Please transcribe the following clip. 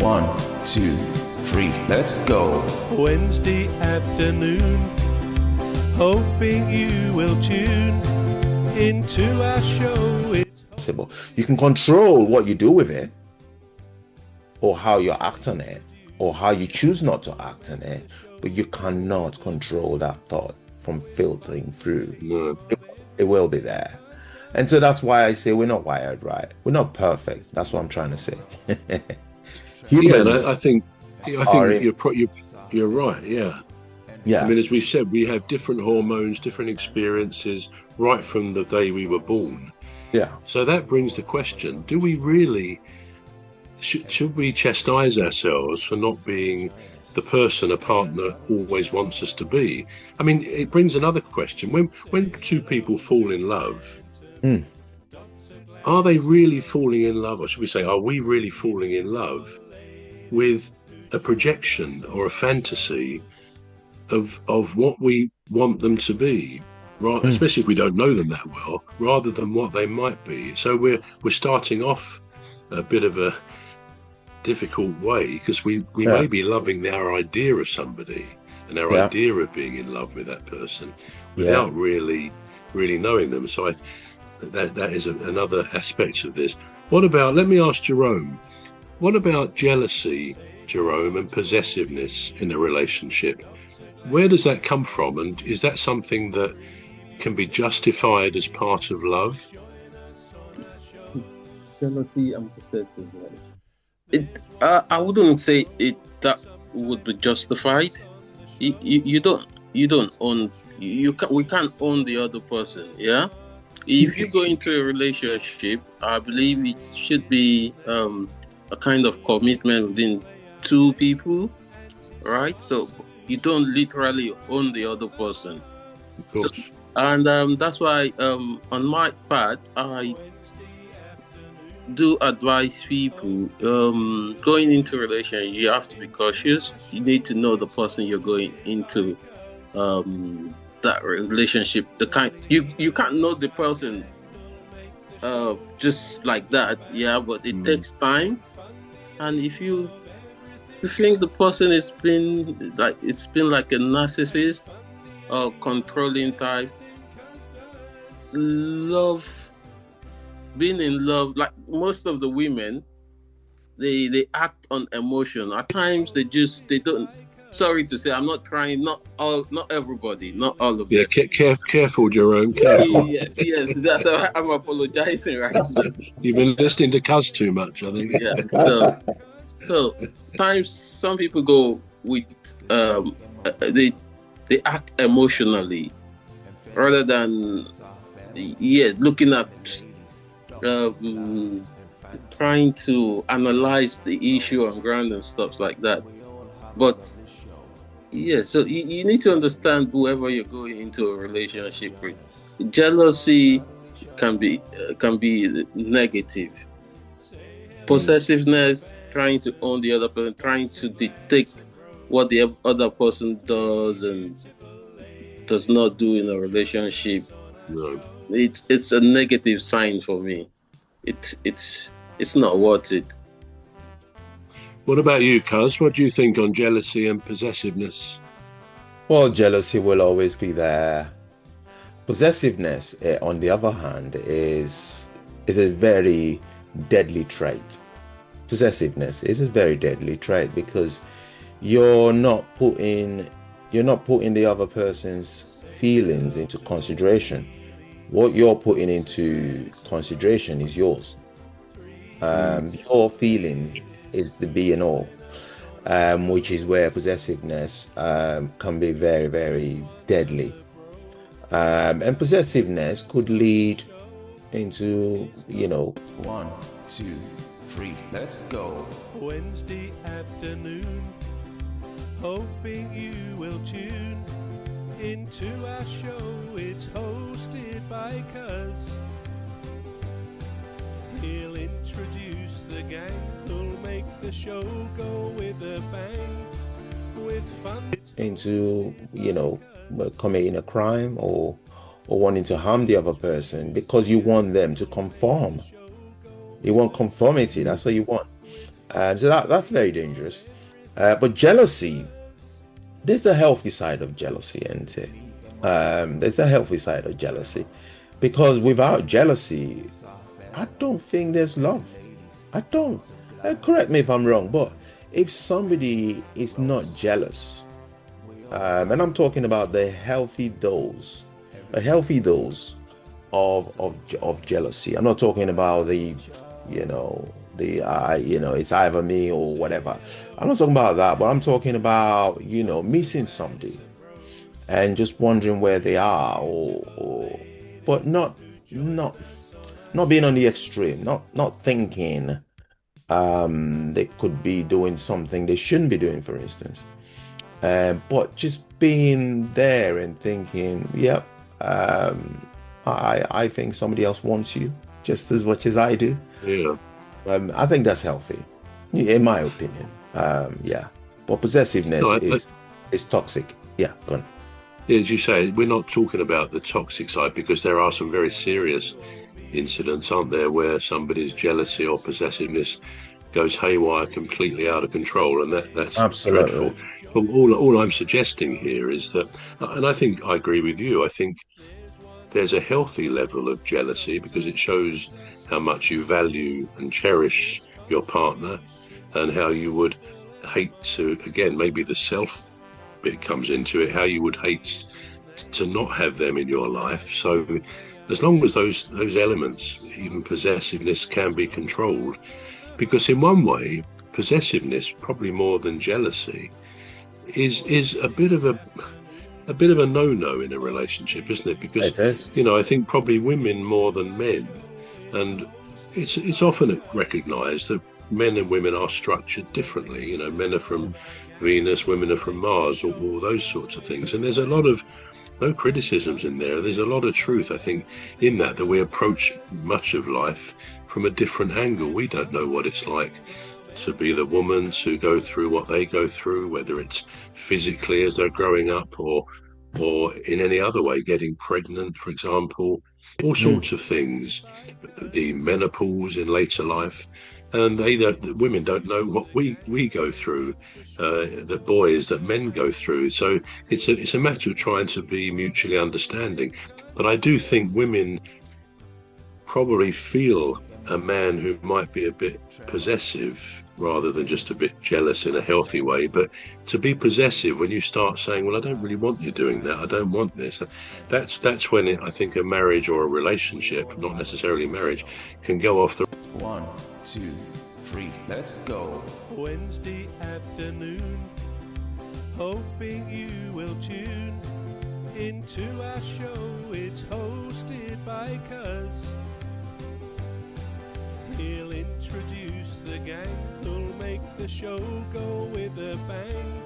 1, 2, 3, let's go. Wednesday afternoon, hoping you will tune into our show. You can control what you do with it, or how you act on it, or how you choose not to act on it, but you cannot control that thought from filtering through. No. It will be there. And so that's why I say we're not wired right. We're not perfect. That's what I'm trying to say. Humans, I think you're right. Yeah. Yeah. I mean, as we said, we have different hormones, different experiences right from the day we were born. Yeah. So that brings the question: do we really? Should we chastise ourselves for not being the person a partner always wants us to be? I mean, it brings another question: when two people fall in love. Are they really falling in love, or should we say, are we really falling in love with a projection or a fantasy of what we want them to be, right? Especially if we don't know them that well, rather than what they might be. So we're starting off a bit of a difficult way, because we may be loving our idea of somebody and our idea of being in love with that person without really knowing them. So that is another aspect of this. What about, let me ask Jerome, what about jealousy, Jerome, and possessiveness in a relationship? Where does that come from? And is that something that can be justified as part of love? Jealousy and possessiveness. I wouldn't say that would be justified. We can't own the other person. Yeah. If you go into a relationship, I believe it should be a kind of commitment within two people, right? So you don't literally own the other person. Of course. So, and that's why, on my part, I do advise people going into a relationship. You have to be cautious. You need to know the person you're going into. That relationship, the kind you can't know the person just like that, but it takes time. And if you think the person has been like a narcissist or controlling type, being in love, like most of the women, they act on emotion. At times they don't. Sorry to say, I'm not trying. Not everybody, not all of them. Yeah, careful, Jerome. Careful. Yes. That's why I'm apologizing right now. You've been listening to Cuz too much, I think. Yeah. So times some people go with they act emotionally rather than looking at trying to analyze the issue on ground and stuff like that. But so you need to understand whoever you're going into a relationship with. Jealousy can be negative. Possessiveness, trying to own the other person, trying to detect what the other person does and does not do in a relationship. No. It's a negative sign for me. It's not worth it. What about you, Cuz? What do you think on jealousy and possessiveness? Well, jealousy will always be there. Possessiveness, on the other hand, is a very deadly trait. Possessiveness is a very deadly trait because you're not putting the other person's feelings into consideration. What you're putting into consideration is yours. Your feelings is the be and all, which is where possessiveness can be very, very deadly. And possessiveness could lead into, 1, 2, 3, let's go. Wednesday afternoon, hoping you will tune into our show. It's hosted by Cuz. He'll introduce the gang who'll make the show go with a bang, with fun. Into, committing a crime or wanting to harm the other person because you want them to conform. You want conformity. That's what you want. So that's very dangerous. But jealousy, there's a healthy side of jealousy, isn't it? There's a healthy side of jealousy, because without jealousy, I don't think there's love. I don't. Correct me if I'm wrong, but if somebody is not jealous, and I'm talking about the healthy dose, a healthy dose of jealousy. I'm not talking about the, it's either me or whatever. I'm not talking about that, but I'm talking about, missing somebody and just wondering where they are, or but not being on the extreme, not thinking they could be doing something they shouldn't be doing, for instance. But just being there and thinking, yep, I think somebody else wants you just as much as I do. Yeah. I think that's healthy, in my opinion. Yeah, but possessiveness No, is toxic. Yeah, go on. Yeah, as you say, we're not talking about the toxic side, because there are some very serious incidents, aren't there, where somebody's jealousy or possessiveness goes haywire, completely out of control, and that's Absolutely. dreadful. But all I'm suggesting here is that, and I think I agree with you, I think there's a healthy level of jealousy because it shows how much you value and cherish your partner, and how you would hate to, again, maybe the self bit comes into it, how you would hate to not have them in your life. So as long as those elements, even possessiveness, can be controlled, because in one way, possessiveness, probably more than jealousy, is a bit of a no-no in a relationship, isn't it? Because It is. I think probably women more than men, and it's often recognised that men and women are structured differently. Men are from Venus, women are from Mars, or all those sorts of things. And there's a lot of no criticisms in there. There's a lot of truth, I think, in that we approach much of life from a different angle. We don't know what it's like to be the woman to go through what they go through, whether it's physically as they're growing up, or in any other way, getting pregnant, for example, all sorts of things, the menopause in later life. And the women don't know what we go through, the boys that men go through. So it's a matter of trying to be mutually understanding. But I do think women probably feel a man who might be a bit possessive rather than just a bit jealous in a healthy way. But to be possessive, when you start saying, well, I don't really want you doing that, I don't want this, that's when I think a marriage or a relationship, not necessarily marriage, can go off the 1, 2, 3, let's go. Wednesday afternoon, hoping you will tune into our show. It's hosted by Cuz. He'll introduce the gang who'll make the show go with a bang.